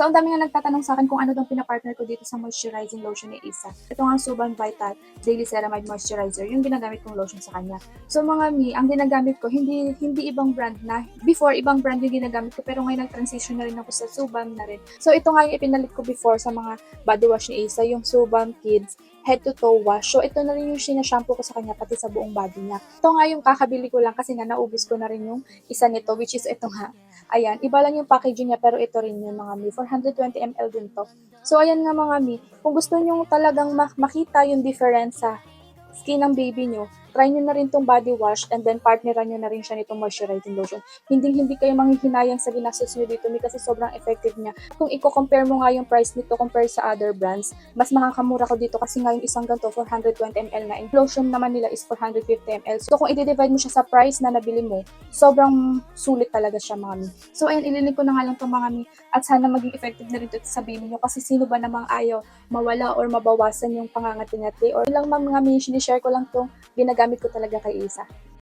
So, ang dami nga nagtatanong sa akin kung ano daw pina-partner ko dito sa moisturizing lotion ni Isa. Ito nga ang Suban Vital Daily Ceramide Moisturizer, yung ginagamit kong lotion sa kanya. So, mga mi, ang ginagamit ko, hindi ibang brand na. Before, ibang brand yung ginagamit ko, pero ngayon nag-transition na rin ako sa Suban na rin. So, ito nga yung ipinalit ko before sa mga body wash ni Isa, yung Suban Kids head to toe wash. So, ito na rin yung sinashampoo ko sa kanya, pati sa buong body niya. Ito nga yung kakabili ko lang kasi nga naubos ko na rin yung isa nito, which is ito nga. Ayan, iba lang yung packaging niya pero ito rin yung mga mi. 420 ml din to. So, ayan nga mga mi. Kung gusto nyo talagang makita yung difference sa skin ng baby nyo, try nyo na rin tong body wash and then partneran nyo na rin siya nitong moisturizing lotion. Hindi kayo manghihinayang sa ginastos nyo dito mi kasi sobrang effective niya. Kung i-compare mo nga yung price nito compare sa other brands, mas makakamura ko dito kasi nga yung isang ganito 420 ml na. Yung lotion naman nila is 450 ml. So kung i-divide mo siya sa price na nabili mo, sobrang sulit talaga siya mga mi. So ayan, ililink ko na nga lang itong mga mi at sana maging effective na rin ito sa baby nyo kasi sino ba namang ayaw mawala or mabawasan yung pangangati-ngati or ilang mga mi, share ko lang itong ginagamit ko talaga kay Isa.